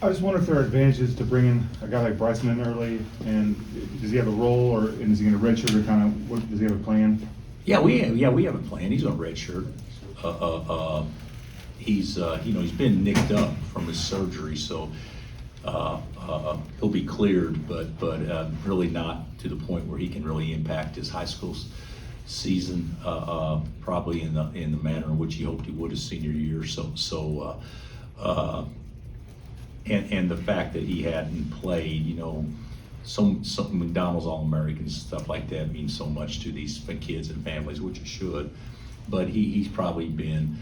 I just wonder if there are advantages to bringing a guy like Bryson in early, and does he have a role, or and is he going to redshirt, or kind of what does he have a plan? Yeah, we have a plan. He's on redshirt. He's been nicked up from his surgery, so he'll be cleared, but really not to the point where he can really impact his high school season. Probably in the manner in which he hoped he would his senior year. And the fact that he hadn't played, some McDonald's All-Americans, stuff like that means so much to these kids and families, which it should. But he's probably been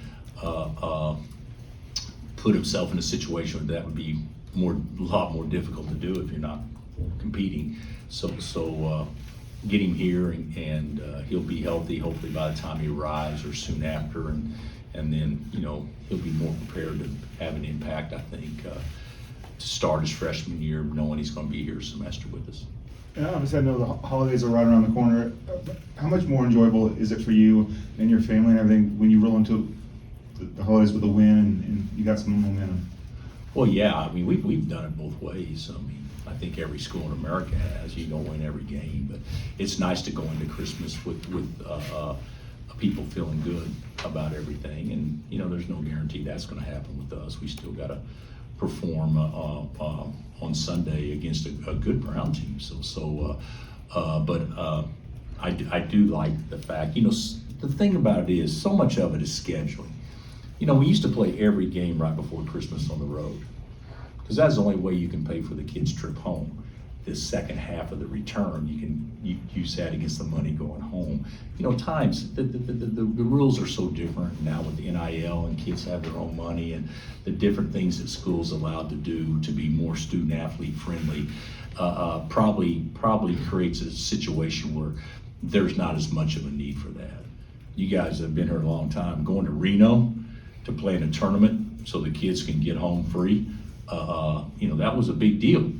put himself in a situation that would be a lot more difficult to do if you're not competing. So get him here, and he'll be healthy hopefully by the time he arrives or soon after, and then he'll be more prepared to have an impact, I think, to start his freshman year, knowing he's going to be here a semester with us. And obviously, I know the holidays are right around the corner. How much more enjoyable is it for you and your family and everything when you roll into the holidays with a win and you got some momentum? Well, yeah, I mean, we've done it both ways. I mean, I think every school in America has. You don't win every game, but it's nice to go into Christmas with people feeling good about everything. And there's no guarantee that's going to happen with us. We still got to perform on Sunday against a good Brown team. But I do like the fact. The thing about it is, so much of it is scheduling. We used to play every game right before Christmas on the road, because that's the only way you can pay for the kids' trip home. This second half of the return, you use that against the money going home. Times the rules are so different now with the NIL, and kids have their own money, and the different things that schools allowed to do to be more student athlete friendly. Probably creates a situation where there's not as much of a need for that. You guys have been here a long time. Going to Reno to play in a tournament so the kids can get home free, that was a big deal.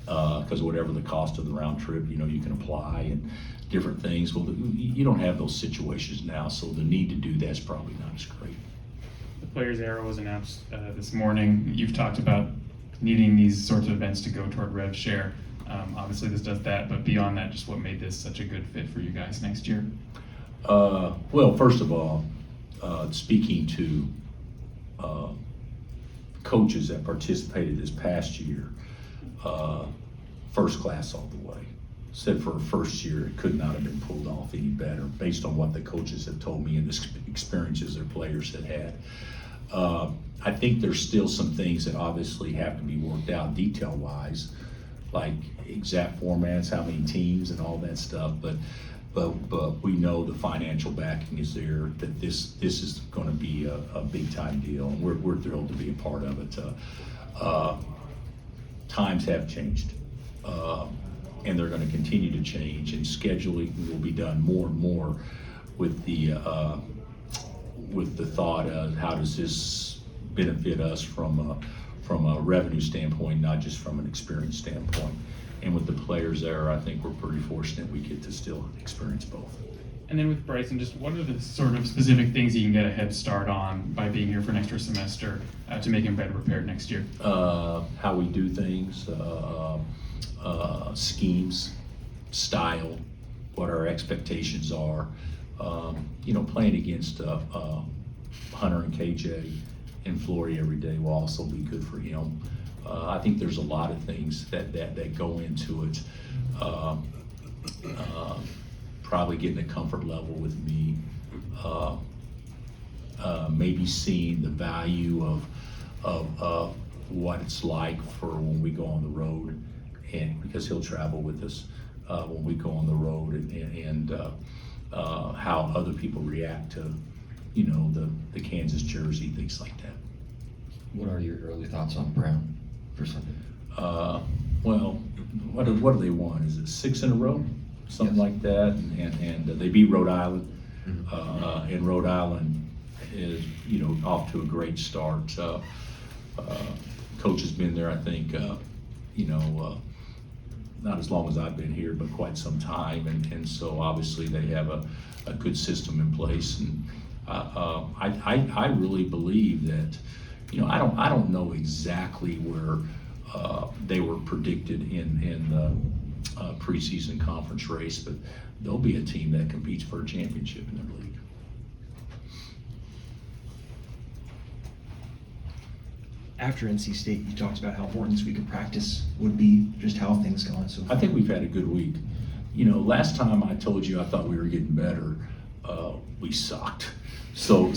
Because whatever the cost of the round trip, you can apply and different things. Well, you don't have those situations now, so the need to do that's probably not as great. The Players Era was announced this morning. You've talked about needing these sorts of events to go toward rev share. Obviously this does that, but beyond that, just what made this such a good fit for you guys next year? Well, first of all, speaking to coaches that participated this past year, first class all the way. Said for a first year, it could not have been pulled off any better based on what the coaches have told me and the experiences their players had had. I think there's still some things that obviously have to be worked out detail-wise, like exact formats, how many teams and all that stuff, but we know the financial backing is there, that this is going to be a big time deal, and we're thrilled to be a part of it. Times have changed, and they're going to continue to change, and scheduling will be done more and more with the thought of how does this benefit us from a revenue standpoint, not just from an experience standpoint. And with the players there, I think we're pretty fortunate we get to still experience both. And then with Bryson, just what are the sort of specific things you can get a head start on by being here for an extra semester to make him better prepared next year? How we do things, schemes, style, what our expectations are. Playing against Hunter and KJ and Flory every day will also be good for him. I think there's a lot of things that go into it. Probably getting a comfort level with me. Maybe seeing the value of what it's like for when we go on the road, and because he'll travel with us when we go on the road, and how other people react to the Kansas jersey, things like that. What are your early thoughts on Brown for Sunday? Well, what do they want? Is it 6 in a row? Something Yes. like that, and they beat Rhode Island, Mm-hmm. and Rhode Island is off to a great start. Coach has been there, I think, not as long as I've been here, but quite some time, and so obviously they have a good system in place, and I really believe that I don't know exactly where they were predicted in the preseason conference race, but they'll be a team that competes for a championship in their league. After NC State, you talked about how important this week of practice would be. Just how have things gone so far? I think we've had a good week. Last time I told you I thought we were getting better, we sucked. So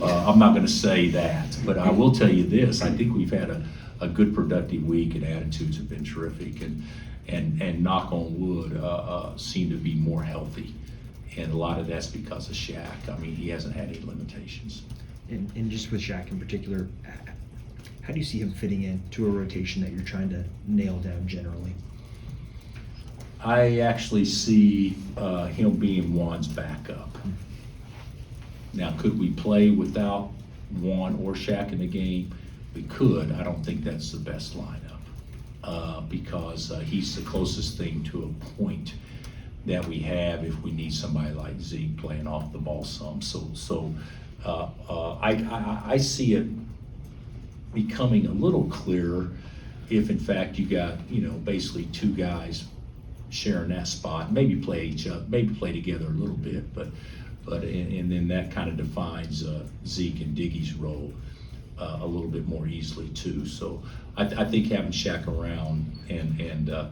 I'm not going to say that, but I will tell you this: I think we've had a good, productive week, and attitudes have been terrific, and knock on wood, seem to be more healthy, and a lot of that's because of Shaq. I mean, he hasn't had any limitations. And just with Shaq in particular, how do you see him fitting into a rotation that you're trying to nail down generally? I actually see him being Juan's backup. Now, could we play without Juan or Shaq in the game? We could. I don't think that's the best lineup because he's the closest thing to a point that we have if we need somebody like Zeke playing off the ball some. So I see it becoming a little clearer if in fact you got basically two guys sharing that spot, maybe play each other, maybe play together a little bit, but and then that kind of defines Zeke and Diggy's role a little bit more easily too. So I think having Shaq around and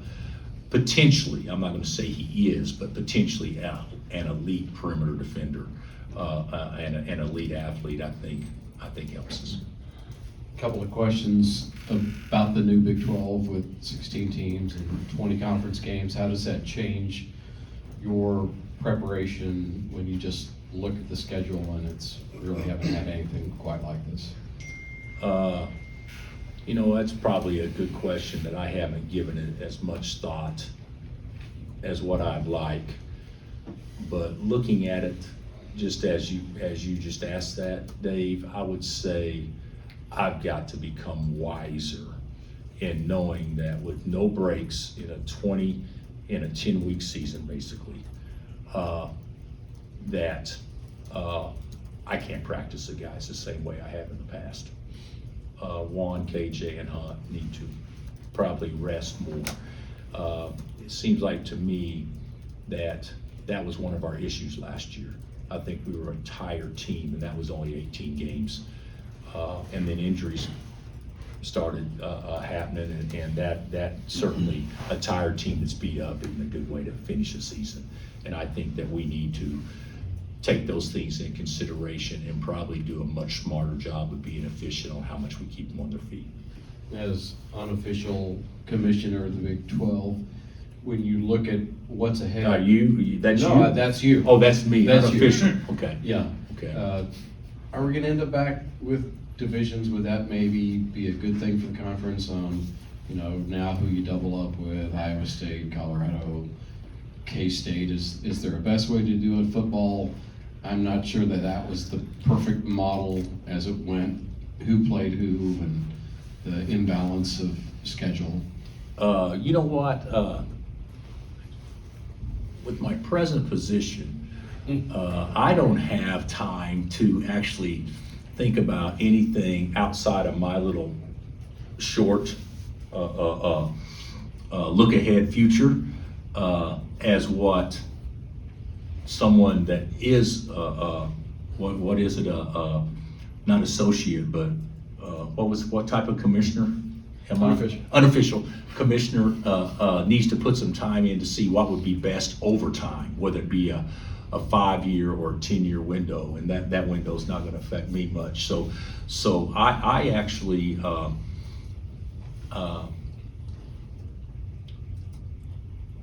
potentially, I'm not going to say he is, but potentially an elite perimeter defender and an elite athlete, I think helps us. Couple of questions about the new Big 12 with 16 teams and 20 conference games. How does that change your preparation when you just look at the schedule and it's really haven't had anything quite like this? That's probably a good question that I haven't given it as much thought as what I'd like. But looking at it, just as you just asked that, Dave, I would say I've got to become wiser in knowing that with no breaks in a 10-week season, basically, that I can't practice the guys the same way I have in the past. Juan, KJ, and Hunt need to probably rest more. It seems like to me that was one of our issues last year. I think we were a tired team, and that was only 18 games. And then injuries started happening, and that certainly a tired team that's beat up isn't a good way to finish a season. And I think that we need to take those things in consideration and probably do a much smarter job of being efficient on how much we keep them on their feet. As unofficial commissioner of the Big 12, when you look at what's ahead. Are you? That's No, you? that's you. Oh, that's me. That's you. Unofficial. Okay. Yeah. Okay. Are we gonna end up back with divisions? Would that maybe be a good thing for the conference on, now who you double up with, Iowa State, Colorado, K-State? Is there a best way to do it in football? I'm not sure that was the perfect model as it went, who played who and the imbalance of schedule. You know what? With my present position, I don't have time to actually think about anything outside of my little short look ahead future as what someone that is what is it not associate but what type of commissioner am I? Unofficial. Unofficial commissioner needs to put some time in to see what would be best over time, whether it be a 5-year or 10-year window, and that window is not going to affect me much. So I actually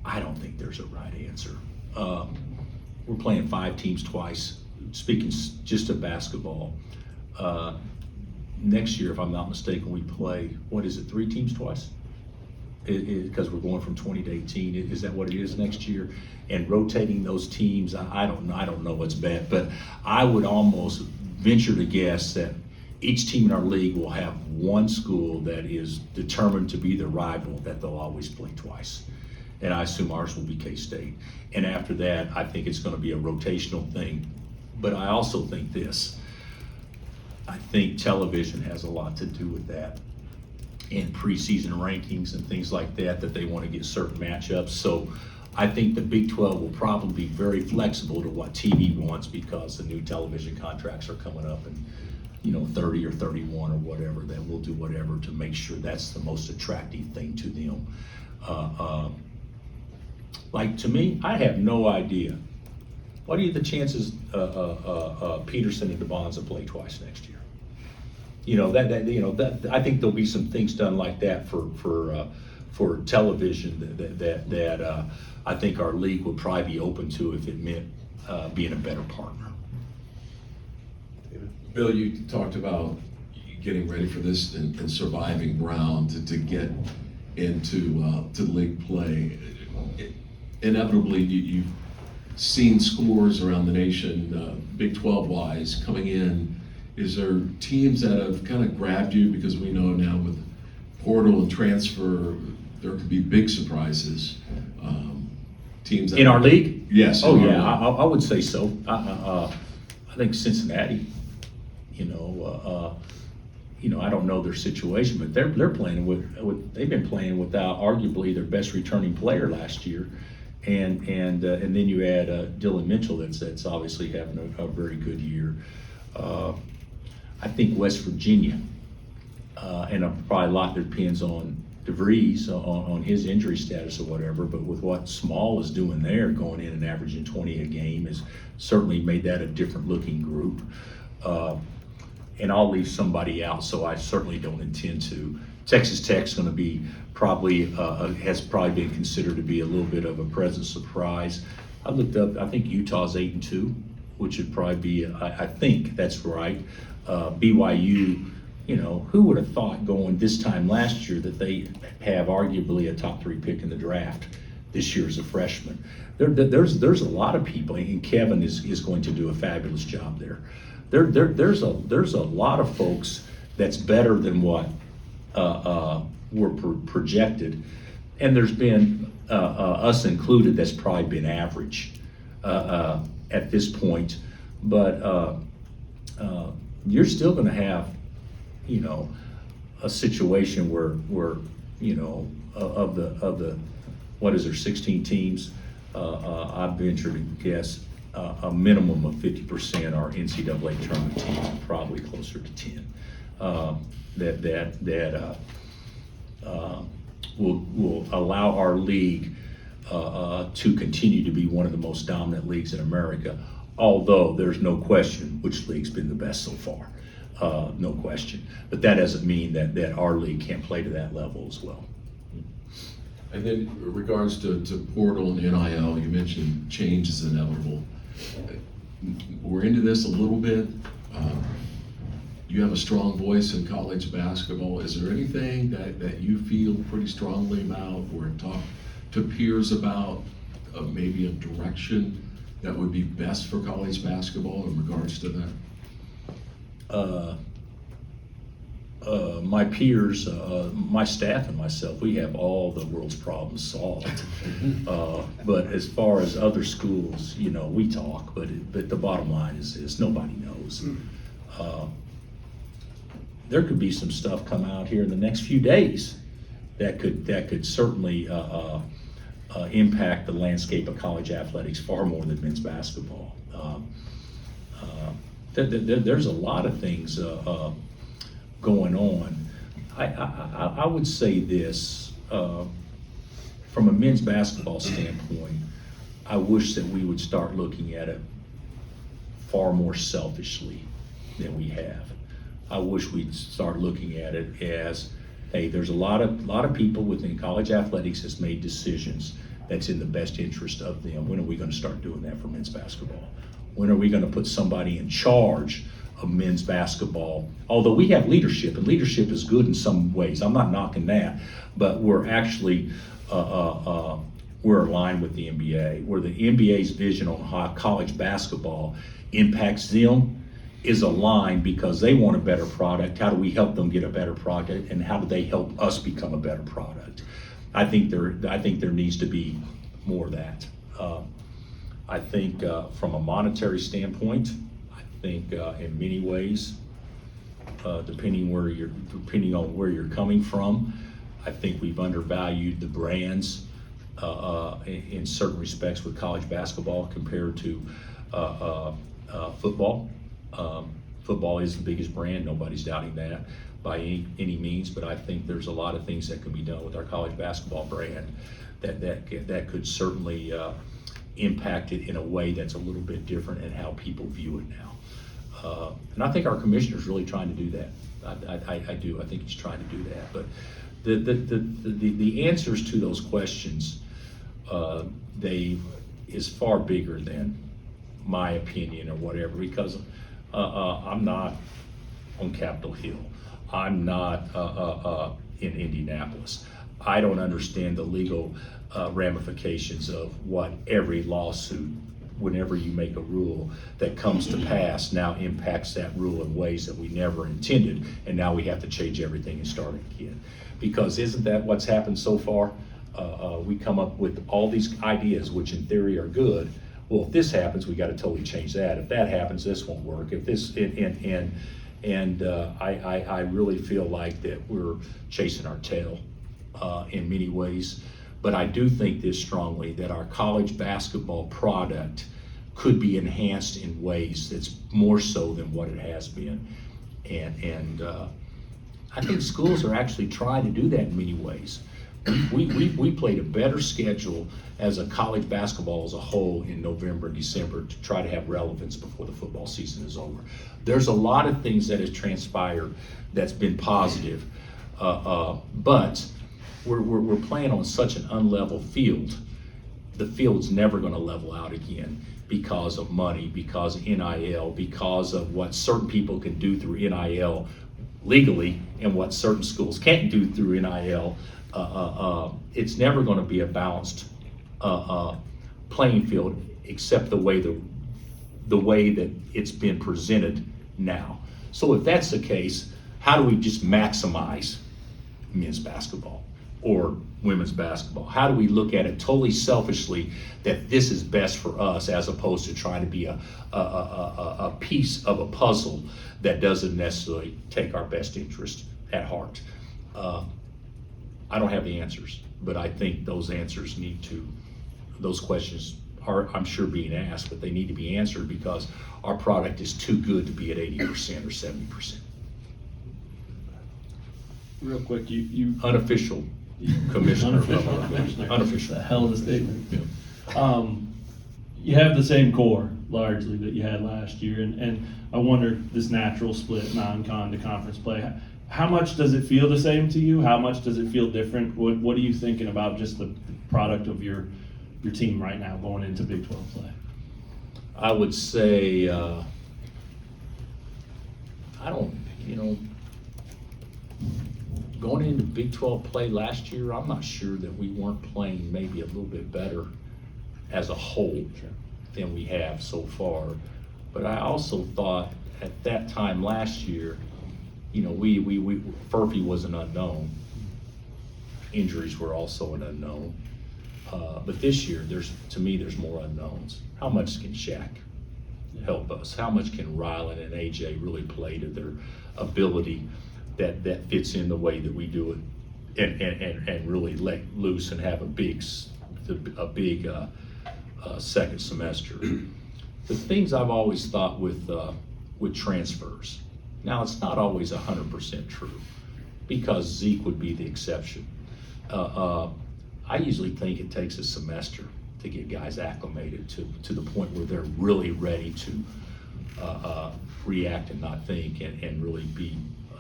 I don't think there's a right answer. We're playing 5 teams twice. Speaking just of basketball, next year, if I'm not mistaken, we play 3 teams twice? Because we're going from 20 to 18. Is that what it is next year? And rotating those teams, I don't know what's best, but I would almost venture to guess that each team in our league will have one school that is determined to be the rival that they'll always play twice. And I assume ours will be K-State. And after that, I think it's going to be a rotational thing. But I also think this. I think television has a lot to do with that, and preseason rankings and things like that, that they want to get certain matchups. So I think the Big 12 will probably be very flexible to what TV wants, because the new television contracts are coming up in, 30 or 31 or whatever, that we'll do whatever to make sure that's the most attractive thing to them. Like, to me, I have no idea. What are the chances Peterson and DeBonza play twice next year? I think there'll be some things done like that for television that I think our league would probably be open to if it meant being a better partner. Bill, you talked about getting ready for this and surviving Brown to get into to league play. Inevitably, you've seen scores around the nation, Big 12 wise, coming in. Is there teams that have kind of grabbed you? Because we know now with portal and transfer, there could be big surprises. Teams that In our league? Yes. Oh, in our yeah, league. I would say so. I think Cincinnati, I don't know their situation, but they're playing with they've been playing without arguably their best returning player last year. And then you add Dylan Mitchell, that's obviously having a very good year. I think West Virginia, and probably a lot depends on DeVries, on his injury status or whatever, but with what Small is doing there, going in and averaging 20 a game, has certainly made that a different looking group. And I'll leave somebody out, so I certainly don't intend to. Texas Tech's going to be has probably been considered to be a little bit of a pleasant surprise. I looked up, I think Utah's 8-2, which would probably be, I think that's right. BYU, who would have thought going this time last year that they have arguably a top 3 pick in the draft this year as a freshman. There's a lot of people, and Kevin is going to do a fabulous job there. There's a lot of folks that's better than what were projected, and there's been us included that's probably been average at this point. But you're still going to have, a situation where of the what is there, 16 teams? I venture to guess a minimum of 50% are NCAA tournament teams, probably closer to 10. That will allow our league to continue to be one of the most dominant leagues in America. Although there's no question which league's been the best so far, no question. But that doesn't mean that our league can't play to that level as well. And then in regards to portal and NIL, you mentioned change is inevitable. We're into this a little bit. You have a strong voice in college basketball. Is there anything that you feel pretty strongly about or talk to peers about, maybe a direction that would be best for college basketball in regards to that? My peers, my staff and myself, we have all the world's problems solved. But as far as other schools, we talk, but the bottom line is nobody knows. There could be some stuff come out here in the next few days that could certainly impact the landscape of college athletics far more than men's basketball. There's a lot of things going on. I would say this, from a men's basketball standpoint, I wish that we would start looking at it far more selfishly than we have. I wish we'd start looking at it as, hey, there's a lot of people within college athletics that's made decisions that's in the best interest of them. When are we going to start doing that for men's basketball? When are we going to put somebody in charge of men's basketball? Although we have leadership, and leadership is good in some ways. I'm not knocking that, but we're actually we're aligned with the NBA, where the NBA's vision on how college basketball impacts them is aligned because they want a better product. How do we help them get a better product, and how do they help us become a better product? I think there needs to be more of that. I think from a monetary standpoint, I think in many ways depending on where you're coming from. I think we've undervalued the brands in certain respects with college basketball compared to football. Football is the biggest brand, nobody's doubting that by any means, but I think there's a lot of things that can be done with our college basketball brand that could certainly impact it in a way that's a little bit different in how people view it now. And I think our commissioner's really trying to do that. I do. I think he's trying to do that. But the answers to those questions, is far bigger than my opinion or whatever, because I'm not on Capitol Hill. I'm not in Indianapolis. I don't understand the legal ramifications of what every lawsuit, whenever you make a rule that comes to pass, now impacts that rule in ways that we never intended, and now we have to change everything and start again. Because isn't that what's happened so far? We come up with all these ideas, which in theory are good. Well, if this happens, we got to totally change that. If that happens, this won't work. If this, I really feel like that we're chasing our tail in many ways. But I do think this strongly, that our college basketball product could be enhanced in ways that's more so than what it has been. And I think schools are actually trying to do that in many ways. We played a better schedule as a college basketball as a whole in November and December to try to have relevance before the football season is over. There's a lot of things that has transpired that's been positive, but we're playing on such an unlevel field. The field's never going to level out again because of money, because of NIL, because of what certain people can do through NIL legally and what certain schools can't do through NIL. It's never going to be a balanced playing field, except the way that it's been presented now. So if that's the case, how do we just maximize men's basketball or women's basketball? How do we look at it totally selfishly that this is best for us, as opposed to trying to be a piece of a puzzle that doesn't necessarily take our best interest at heart? I don't have the answers, but I think those questions are, I'm sure, being asked, but they need to be answered because our product is too good to be at 80% or 70%. Real quick, you Unofficial commissioner. Unofficial. A hell of a statement. Yeah. You have the same core largely that you had last year, and I wonder, this natural split, non-con to conference play, how much does it feel the same to you? How much does it feel different? What are you thinking about just the product of your team right now going into Big 12 play? I would say, going into Big 12 play last year, I'm not sure that we weren't playing maybe a little bit better as a whole than we have so far. But I also thought at that time last year, Furphy was an unknown. Injuries were also an unknown. But this year, to me, there's more unknowns. How much can Shaq help us? How much can Rylan and AJ really play to their ability that fits in the way that we do it, and really let loose and have a big second semester? The things I've always thought with transfers. Now, it's not always 100% true, because Zeke would be the exception. I usually think it takes a semester to get guys acclimated to the point where they're really ready to react and not think, and really be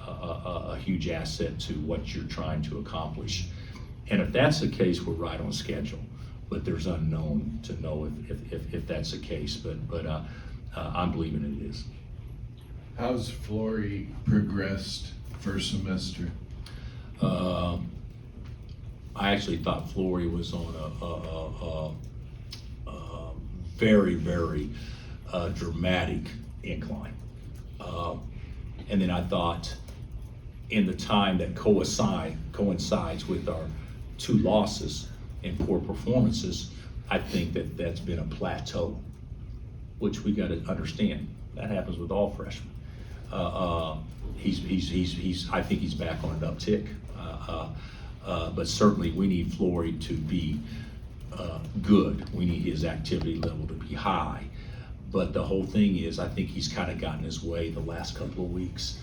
a huge asset to what you're trying to accomplish. And if that's the case, we're right on schedule. But there's unknown to know if that's the case. But I'm believing it is. How's Flory progressed first semester? I actually thought Flory was on a very, very dramatic incline. And then I thought, in the time that coincides with our 2 losses and poor performances, I think that's been a plateau, which we got to understand. That happens with all freshmen. I think he's back on an uptick. But certainly we need Flory to be good. We need his activity level to be high. But the whole thing is, I think he's kind of gotten his way the last couple of weeks.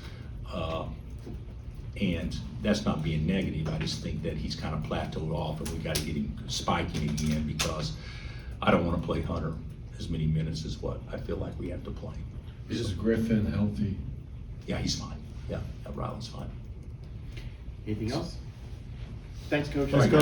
And that's not being negative. I just think that he's kind of plateaued off, and we got to get him spiking again, because I don't want to play Hunter as many minutes as what I feel like we have to play. Is Griffin healthy? Yeah, he's fine. Yeah, Ryland's fine. Anything else? Thanks, Coach. All right, guys.